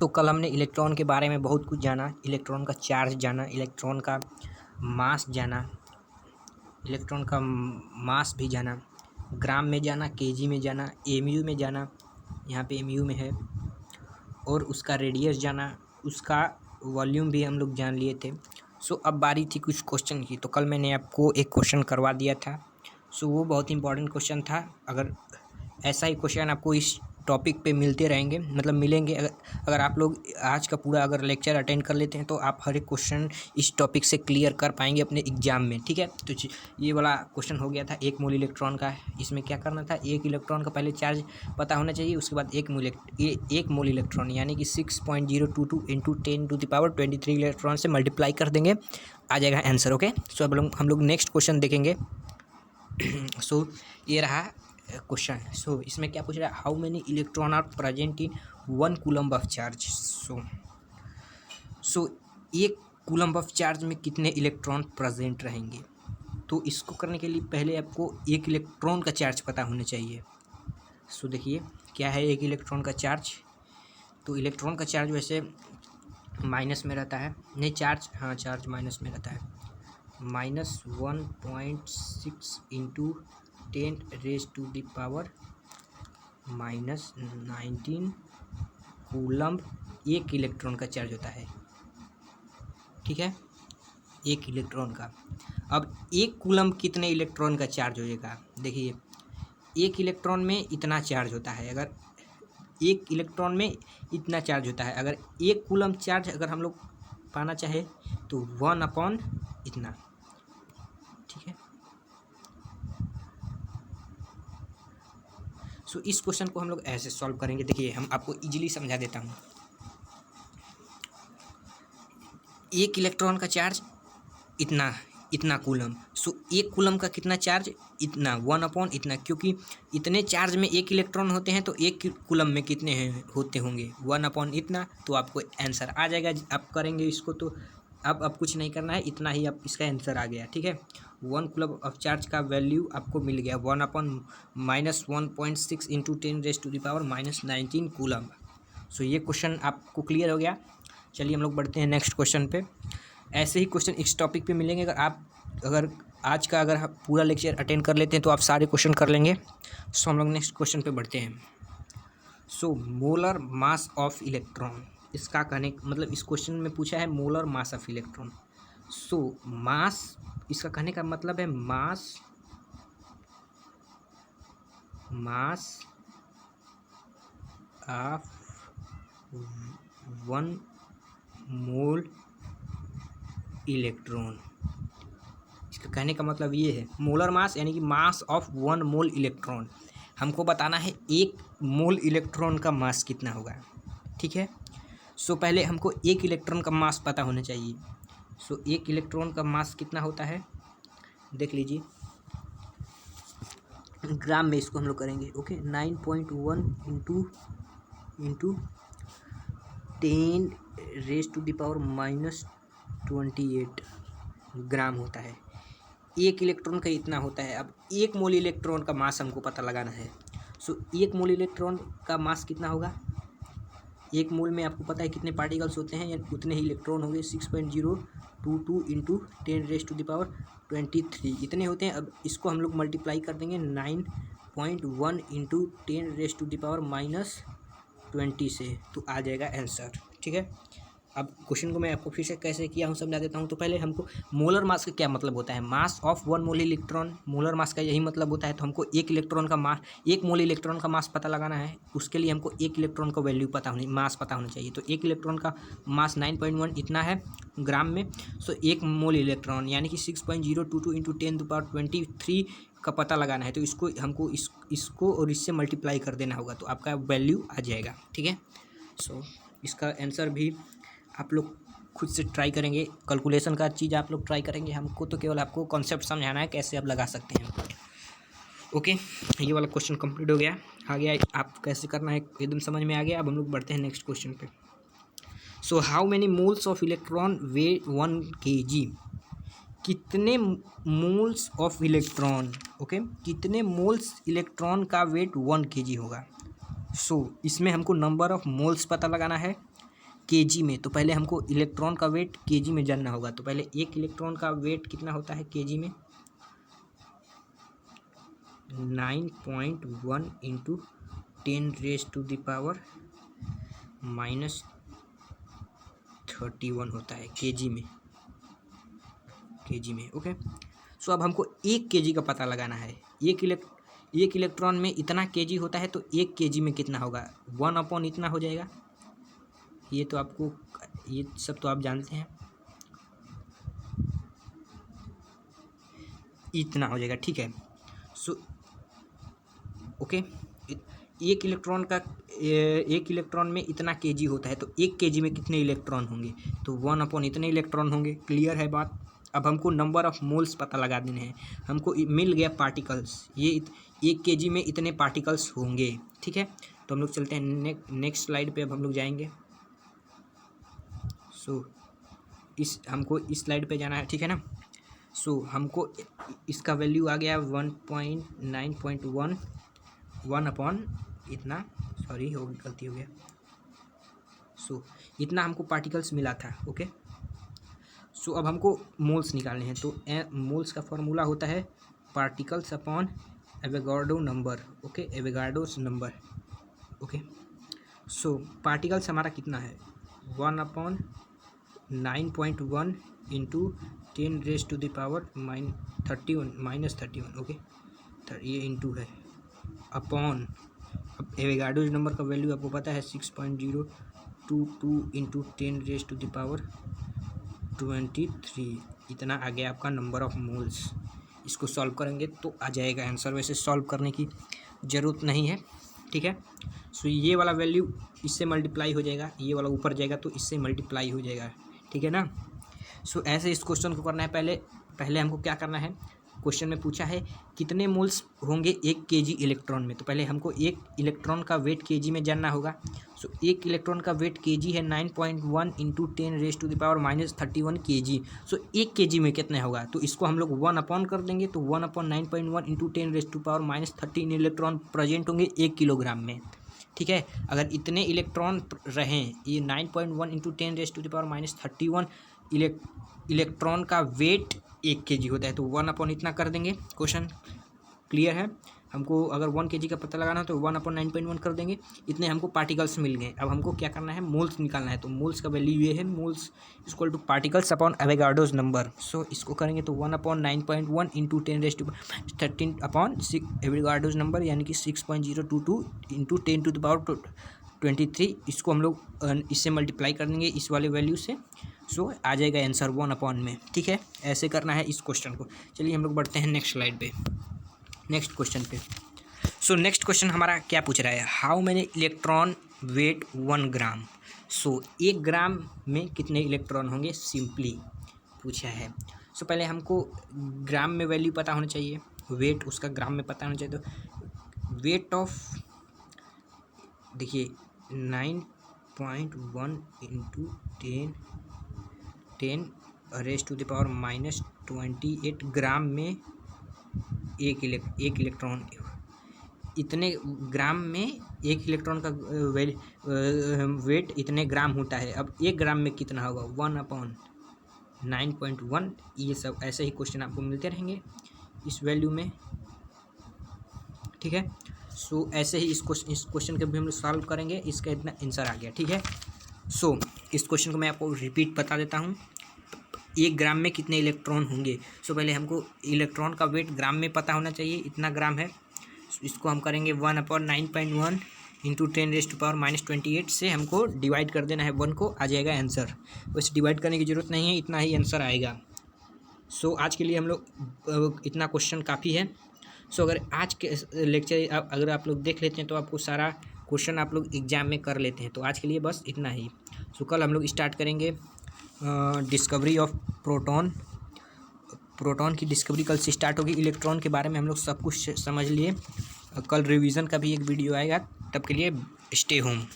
तो कल हमने इलेक्ट्रॉन के बारे में बहुत कुछ जाना, इलेक्ट्रॉन का चार्ज जाना, इलेक्ट्रॉन का मास जाना, इलेक्ट्रॉन का मास भी जाना, ग्राम में जाना, केजी में जाना, एमयू में जाना, यहाँ पे एमयू में है, और उसका रेडियस जाना, उसका वॉल्यूम भी हम लोग जान लिए थे। सो अब बारी थी कुछ क्वेश्चन की। तो कल मैंने आपको एक क्वेश्चन करवा दिया था। सो वो बहुत इंपॉर्टेंट क्वेश्चन था। अगर ऐसा ही क्वेश्चन आपको इस टॉपिक पे मिलते रहेंगे, मतलब मिलेंगे, अगर आप लोग आज का पूरा अगर लेक्चर अटेंड कर लेते हैं तो आप हर एक क्वेश्चन इस टॉपिक से क्लियर कर पाएंगे अपने एग्जाम में। ठीक है, तो ये वाला क्वेश्चन हो गया था 1 मोल इलेक्ट्रॉन का। इसमें क्या करना था, 1 इलेक्ट्रॉन का पहले चार्ज पता होना चाहिए, उसके बाद 1 मोल इलेक्ट्रॉन यानी कि 6.022 इंटू 10⁻23 इलेक्ट्रॉन से मल्टीप्लाई कर देंगे, आ जाएगा आंसर। ओके, सो अब हम लोग नेक्स्ट क्वेश्चन देखेंगे। सो ये रहा क्वेश्चन। सो इसमें क्या पूछ रहा है, how many electron are present in 1 coulomb of charge. So 1 coulomb of charge में कितने इलेक्ट्रॉन प्रेजेंट रहेंगे। तो इसको करने के लिए पहले आपको 1 इलेक्ट्रॉन का चार्ज पता होना चाहिए। सो देखिए क्या है 1 इलेक्ट्रॉन का चार्ज। तो इलेक्ट्रॉन का चार्ज वैसे माइनस में रहता है, नहीं चार्ज, हाँ चार्ज माइनस में रहता है, -1.6 इंटू 10⁻⁻19 कूलम्ब 1 इलेक्ट्रॉन का चार्ज होता है। ठीक है, 1 इलेक्ट्रॉन का। अब 1 कूलम्ब कितने इलेक्ट्रॉन का चार्ज होएगा। देखिए 1 इलेक्ट्रॉन में इतना चार्ज होता है, अगर 1 इलेक्ट्रॉन में इतना चार्ज होता है, अगर 1 कूलम्ब चार्ज अगर हम लोग पाना चाहे तो 1 अपॉन इतना। ठीक है, सो इस क्वेश्चन को हम लोग ऐसे सॉल्व करेंगे। देखिए हम आपको इजीली समझा देता हूँ। 1 इलेक्ट्रॉन का चार्ज इतना कूलम। सो 1 कूलम का कितना चार्ज, इतना, 1 अपॉन इतना, क्योंकि इतने चार्ज में 1 इलेक्ट्रॉन होते हैं तो 1 कूलम में कितने होते होंगे, 1 अपॉन इतना। तो आपको आंसर आ जाएगा। आप करेंगे इसको तो अब कुछ नहीं करना है, इतना ही अब इसका आंसर आ गया। ठीक है, 1 कूलम ऑफ चार्ज का वैल्यू आपको मिल गया 1 अपॉन -1.6 इंटू 10⁻⁻19 कूलम। सो ये क्वेश्चन आपको क्लियर हो गया। चलिए हम लोग बढ़ते हैं नेक्स्ट क्वेश्चन पे। ऐसे ही क्वेश्चन इस टॉपिक पे मिलेंगे। अगर आज का अगर पूरा लेक्चर अटेंड कर लेते हैं तो आप सारे क्वेश्चन कर लेंगे। सो हम लोग नेक्स्ट क्वेश्चन पे बढ़ते हैं। So molar mass of electron, इसका कहने मतलब इस क्वेश्चन में पूछा है मोलर मास ऑफ इलेक्ट्रॉन। सो मास, इसका कहने का मतलब है मास ऑफ 1 मोल इलेक्ट्रॉन। इसका कहने का मतलब ये है, मोलर मास यानी कि मास ऑफ 1 मोल इलेक्ट्रॉन। हमको बताना है 1 मोल इलेक्ट्रॉन का मास कितना होगा। ठीक है, सो पहले हमको 1 इलेक्ट्रॉन का मास पता होना चाहिए। सो 1 इलेक्ट्रॉन का मास कितना होता है, देख लीजिए ग्राम में इसको हम लोग करेंगे। ओके, 9.1 इंटू 10⁻⁻28 ग्राम होता है। 1 इलेक्ट्रॉन का इतना होता है। अब 1 मोल इलेक्ट्रॉन का मास हमको पता लगाना है। सो 1 मोल इलेक्ट्रॉन का मास कितना होगा, 1 मोल में आपको पता है कितने पार्टिकल्स होते हैं, या उतने ही इलेक्ट्रॉन होंगे। 6.022 इंटू 10⁻23 इतने होते हैं। अब इसको हम लोग मल्टीप्लाई कर देंगे 9.1 इंटू 10⁻⁻20 से, तो आ जाएगा आंसर। ठीक है, अब क्वेश्चन को मैं आपको फिर से कैसे किया हूँ समझा देता हूँ। तो पहले हमको मोलर मास का क्या मतलब होता है, mass of 1 mole electron, molar mass का यही मतलब होता है। तो हमको 1 इलेक्ट्रॉन का मास, 1 मोल इलेक्ट्रॉन का मास पता लगाना है। उसके लिए हमको 1 इलेक्ट्रॉन का वैल्यू मास पता होना चाहिए। तो 1 इलेक्ट्रॉन का मास 9.1 इतना है ग्राम में। सो 1 मोल इलेक्ट्रॉन यानी कि 6.022 इंटू 10⁻23 का पता लगाना है। तो इसको हमको इसको और इससे मल्टीप्लाई कर देना होगा, तो आपका वैल्यू आ जाएगा। ठीक है, सो इसका आंसर भी आप लोग खुद से ट्राई करेंगे। कैलकुलेशन का चीज़ आप लोग ट्राई करेंगे, हमको तो केवल आपको कॉन्सेप्ट समझाना है कैसे आप लगा सकते हैं। ओके, ये वाला क्वेश्चन कंप्लीट हो गया, आ गया आप कैसे करना है एकदम समझ में आ गया। अब हम लोग बढ़ते हैं नेक्स्ट क्वेश्चन पे। So how many moles of electron way 1 kg। कितने मोल्स ऑफ इलेक्ट्रॉन, ओके, कितने मोल्स इलेक्ट्रॉन का वेट 1 kg होगा। सो इसमें हमको नंबर ऑफ मोल्स पता लगाना है, केजी में, तो पहले हमको इलेक्ट्रॉन का वेट केजी में जानना होगा। तो पहले एक इलेक्ट्रॉन का वेट कितना होता है केजी में, 9.1 इंटू 10⁻⁻31 होता है केजी में। ओके, सो अब हमको एक केजी का पता लगाना है। एक इलेक्ट्रॉन में इतना केजी होता है, तो एक केजी में कितना होगा, 1 इतना हो जाएगा। ये सब तो आप जानते हैं, इतना हो जाएगा। ठीक है, सो ओके, एक इलेक्ट्रॉन में इतना केजी होता है, तो एक केजी में कितने इलेक्ट्रॉन होंगे, तो 1 इतने इलेक्ट्रॉन होंगे। क्लियर है बात। अब हमको नंबर ऑफ मोल्स पता लगा देने हैं। हमको मिल गया पार्टिकल्स, ये एक केजी में इतने पार्टिकल्स होंगे। ठीक है, तो हम लोग चलते हैं नेक्स्ट स्लाइड पे। अब हम लोग जाएंगे, सो हमको इस स्लाइड पे जाना है। ठीक है ना, सो हमको इसका वैल्यू आ गया 1.9.1 1 इतना, सॉरी गलती हो गया। सो इतना हमको पार्टिकल्स मिला था। ओके, सो अब हमको मोल्स निकालने हैं। तो मोल्स का फॉर्मूला होता है particles upon Avogadro number. Okay, Avogadro's number. Okay, so particles हमारा कितना है, 1/9.1 इंटू 10⁻31 ओके, ये इंटू है अपॉन, अब एवोगाड्रो नंबर का वैल्यू आपको पता है 6.022 इंटू 10⁻23 इतना आ गया आपका नंबर ऑफ मोल्स। इसको सॉल्व करेंगे तो आ जाएगा आंसर। वैसे सॉल्व करने की ज़रूरत नहीं है। ठीक है, सो ये वाला वैल्यू इससे मल्टीप्लाई हो जाएगा, ये वाला ऊपर जाएगा तो इससे मल्टीप्लाई हो जाएगा। ठीक है ना, सो ऐसे इस क्वेश्चन को करना है। पहले हमको क्या करना है, क्वेश्चन में पूछा है कितने मोल्स होंगे एक केजी इलेक्ट्रॉन में, तो पहले हमको एक इलेक्ट्रॉन का वेट केजी में जानना होगा। सो एक इलेक्ट्रॉन का वेट केजी है 9.1 इंटू 10⁻⁻31 केजी। सो एक केजी में कितना होगा, तो इसको हम लोग 1 कर देंगे, तो 1/9.1 इंटू 10⁻⁻13 इलेक्ट्रॉन प्रेजेंट होंगे 1 किलोग्राम में। ठीक है, अगर इतने इलेक्ट्रॉन रहें, ये 9.1 इंटू 10⁻⁻31 इलेक्ट्रॉन का वेट 1 केजी होता है, तो 1 इतना कर देंगे। क्वेश्चन क्लियर है। हमको अगर 1 केजी का पता लगाना हो तो 1/9.1 कर देंगे। इतने हमको पार्टिकल्स मिल गए। अब हमको क्या करना है, मोल्स निकालना है। तो मोल्स का वैल्यू ये है, moles equal to particles upon Avogadro's number. So इसको करेंगे तो 1/9.1 इंटू 10⁻13 अपॉन एवोगाड्रोस नंबर, यानी कि 6.022 इंटू 10⁻23। इसको हम लोग इससे मल्टीप्लाई कर देंगे इस वाले वैल्यू से। सो आ जाएगा आंसर 1 में। ठीक है, ऐसे करना है इस क्वेश्चन को। चलिए हम लोग बढ़ते हैं नेक्स्ट स्लाइड पे, नेक्स्ट क्वेश्चन पे। सो नेक्स्ट क्वेश्चन हमारा क्या पूछ रहा है, हाउ मैनी इलेक्ट्रॉन वेट 1 ग्राम। सो 1 ग्राम में कितने इलेक्ट्रॉन होंगे, सिंपली पूछा है। सो पहले हमको ग्राम में वैल्यू पता होना चाहिए, वेट उसका ग्राम में पता होना चाहिए। तो वेट ऑफ, देखिए 9.1 इंटू 10⁻⁻28 ग्राम में एक इलेक्ट्रॉन, इतने ग्राम में एक इलेक्ट्रॉन का वेट इतने ग्राम होता है। अब 1 ग्राम में कितना होगा, 1/9.1। ये सब ऐसे ही क्वेश्चन आपको मिलते रहेंगे इस वैल्यू में। ठीक है, सो ऐसे ही इस क्वेश्चन के भी हम लोग सॉल्व करेंगे। इसका इतना आंसर आ गया। ठीक है, सो इस क्वेश्चन को मैं आपको रिपीट बता देता हूँ। 1 ग्राम में कितने इलेक्ट्रॉन होंगे। सो पहले हमको इलेक्ट्रॉन का वेट ग्राम में पता होना चाहिए, इतना ग्राम है। इसको हम करेंगे 1/9.1 इंटू 10⁻⁻28 से हमको डिवाइड कर देना है 1 को, आ जाएगा आंसर। वैसे डिवाइड करने की ज़रूरत नहीं है, इतना ही आंसर आएगा। सो आज के लिए हम लोग इतना क्वेश्चन काफ़ी है। सो अगर आज के लेक्चर अगर आप लोग देख लेते हैं तो आपको सारा क्वेश्चन आप लोग एग्जाम में कर लेते हैं। तो आज के लिए बस इतना ही। सो कल हम लोग स्टार्ट करेंगे डिस्कवरी ऑफ प्रोटॉन की डिस्कवरी कल से स्टार्ट होगी। इलेक्ट्रॉन के बारे में हम लोग सब कुछ समझ लिए। कल रिवीजन का भी एक वीडियो आएगा, तब के लिए स्टे होम।